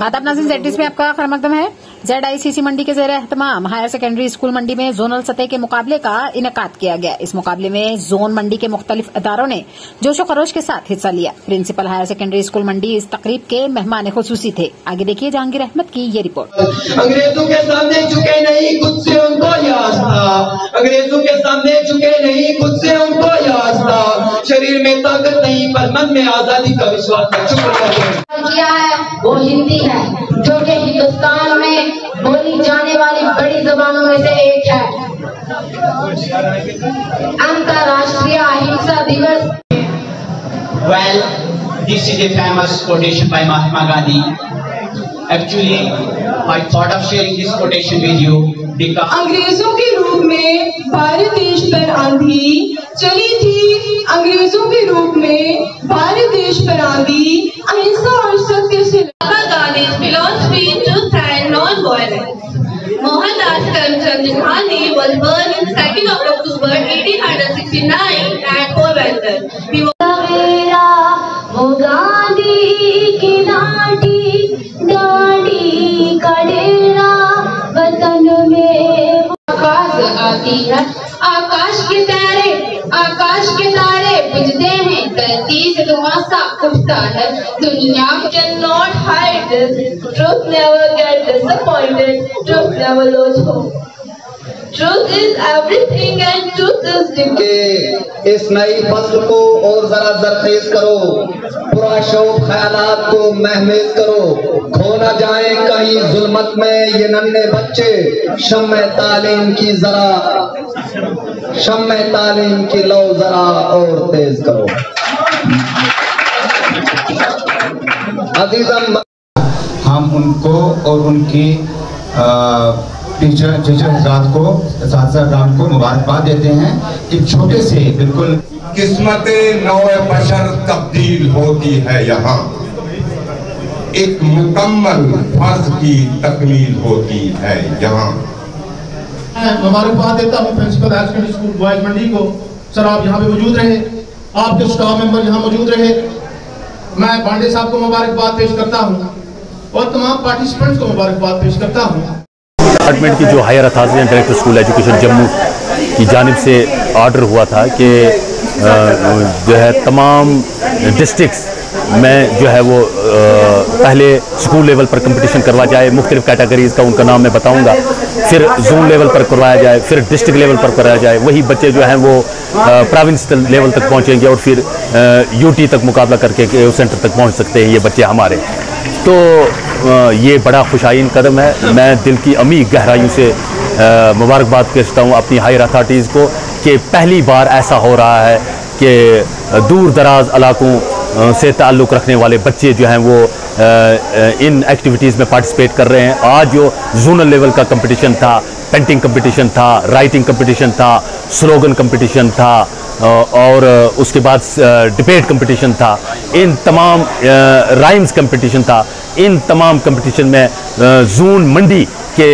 आदाब नाज़रीन, ZDS में आपका खैर मकदम है। ZICC मंडी के ज़ेरे एहतमाम हायर सेकेंडरी स्कूल मंडी में जोनल सतह के मुकाबले का इनेकाद किया गया। इस मुकाबले में जोन मंडी के मुख्तलिफ इदारों ने जोशो खरोश के साथ हिस्सा लिया। प्रिंसिपल हायर सेकेंडरी स्कूल मंडी इस तकरीब के मेहमान खुसूसी थे। आगे देखिए जहांगीर अहमद की ये रिपोर्ट। अंग्रेजों के सामने झुके नहीं, खुद से उनको याद था। अंग्रेजों के सामने झुके नहीं, खुद से उनको याद था। शरीर में ताकत नहीं पर मन में आजादी का विश्वास था। किया है वो हिंदी है, जो कि हिंदुस्तान में बोली जाने वाली बड़ी जबानों में से एक है। अंतर्राष्ट्रीय अहिंसा दिवस। Well, this is a famous quotation by Mahatma Gandhi. Actually, I thought of sharing this quotation with you because अंग्रेजों के रूप में भारत देश पर आंधी चली थी। अंग्रेजों के रूप में भारत देश पर आंधी अहिंसा और सत्य से। Gandhi's philosophy to stand non-violence. Mohandas Karamchand Gandhi was born on 2nd of October 1869 at Porbandar. He was वो गांधी की दाढ़ी का डेरा वतन में आकाश आती है। आकाश के तारे बुझते हैं, धरती से धुआं साफ उठता है। दुनिया cannot hide this. Truth never get disappointed. Truth never lose hope. Truth is everything and truth is के इस नई फसल को और जरा जरखेज करो, पूरा शौक ख्यालात को महमेज करो। खो न जाए कहीं जुल्मत में ये नन्हे बच्चे, शम्मे तालीम की लो जरा और तेज करो। अजीजम, हम उनको और उनकी टीचर हज़रात को, साथीदारान को मुबारकबाद देते हैं कि छोटे से बिल्कुल किस्मते नौए बशर तब्दील होती है। यहाँ एक मुकम्मल फर्ज की तकमील होती है। यहाँ मुबारकबाद देता हूँ principal higher secondary school boys Mandi को। सर, आप यहाँ पे मौजूद रहे, आपके स्टाफ मेंबर यहाँ मौजूद रहे। मैं पांडे साहब को मुबारकबाद पेश करता हूँ और तमाम पार्टिसिपेंट्स को मुबारकबाद पेश करता हूँ। डिपार्टमेंट की जो higher authority and director school education Jammu की जानिब से ऑर्डर हुआ था कि जो है तमाम डिस्ट्रिक्ट्स में जो है वो पहले स्कूल लेवल पर कंपटीशन करवा जाए। मुख्तलिफ कैटेगरीज़ का उनका नाम मैं बताऊंगा, फिर जोन लेवल पर करवाया जाए, फिर डिस्ट्रिक्ट लेवल पर कराया जाए। वही बच्चे जो हैं वो प्रोविंस लेवल तक पहुंचेंगे और फिर यूटी तक मुकाबला करके सेंटर तक पहुंच सकते हैं ये बच्चे हमारे। तो ये बड़ा खुशाइन कदम है। मैं दिल की अमी गहराइयों से मुबारकबाद करता हूँ अपनी हायर अथॉरिटीज़ को कि पहली बार ऐसा हो रहा है कि दूर दराज इलाकों से ताल्लुक़ रखने वाले बच्चे जो हैं वो इन एक्टिविटीज़ में पार्टिसिपेट कर रहे हैं। आज जो जोनल लेवल का कंपटीशन था, पेंटिंग कंपटीशन था, राइटिंग कंपटीशन था, स्लोगन कंपटीशन था और उसके बाद डिबेट कंपटीशन था, इन तमाम राइम्स कंपटीशन था। इन तमाम कंपटीशन में जोन मंडी के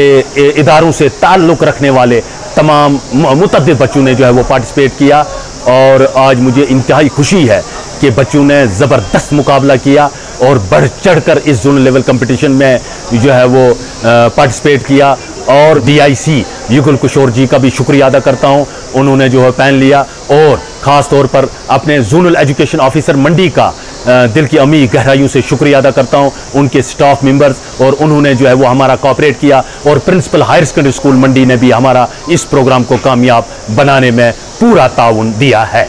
इदारों से ताल्लुक़ रखने वाले तमाम मुतअद्दिद बच्चों ने जो है वो पार्टिसिपेट किया और आज मुझे इंतहाई खुशी है कि बच्चों ने ज़बरदस्त मुकाबला किया और बढ़ चढ़ कर इस जोनल लेवल कंपटीशन में जो है वो पार्टिसिपेट किया। और DIC युगल किशोर जी का भी शुक्रिया अदा करता हूँ, उन्होंने जो है पैन लिया और ख़ास तौर पर अपने जोनल एजुकेशन ऑफिसर मंडी का दिल की अमी गहराइयों से शुक्रिया अदा करता हूँ, उनके स्टाफ मेंबर्स, और उन्होंने जो है वो हमारा कोऑपरेट किया और प्रिंसिपल हायर सेकेंडरी स्कूल मंडी ने भी हमारा इस प्रोग्राम को कामयाब बनाने में पूरा ताउन दिया है।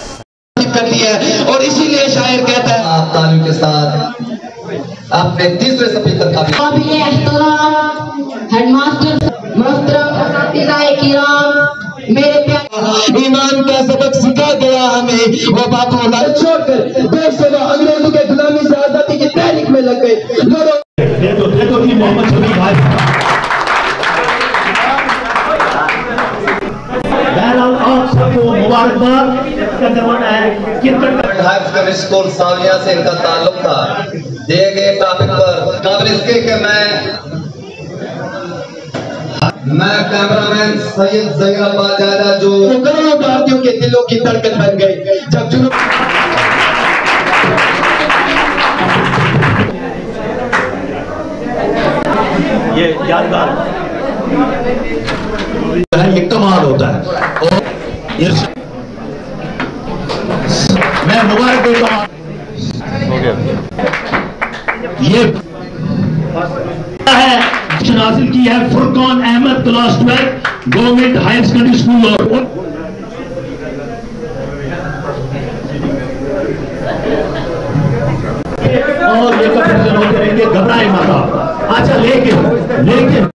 और इसीलिए शायर कहता है आप तालियों के साथ अपने तीसरे स्पीकर का भी हेडमास्टर मोहतरम किराम, मेरे प्यारे ईमान का सबक सिखा गया हमें वो बातों लाल छोड़कर देश से अंग्रेजों के गुलामी से आजादी की तहरीक में लग गए। देखो कि मोहम्मद शफी भाई आप सबको मुबारकबाद का जमाना है। हायर सेकेंडरी स्कूल साविया से इनका ताल्लुक था। दिए गए टॉपिक पर काबिल इसके कि मैं कैमरामैन सैयद जहीराबाद जायदा जो करोड़ों भारतीयों के दिलों की धड़कन बन गई जब जुनून ये यादगार है, ये कमाल होता है। और मैं मुबारक देता हूं, ये है हासिल की है Furqan Ahmad class 12 government higher secondary school. और ये कंपटीशन होते रहेंगे, घबराए मत। अच्छा लेकिन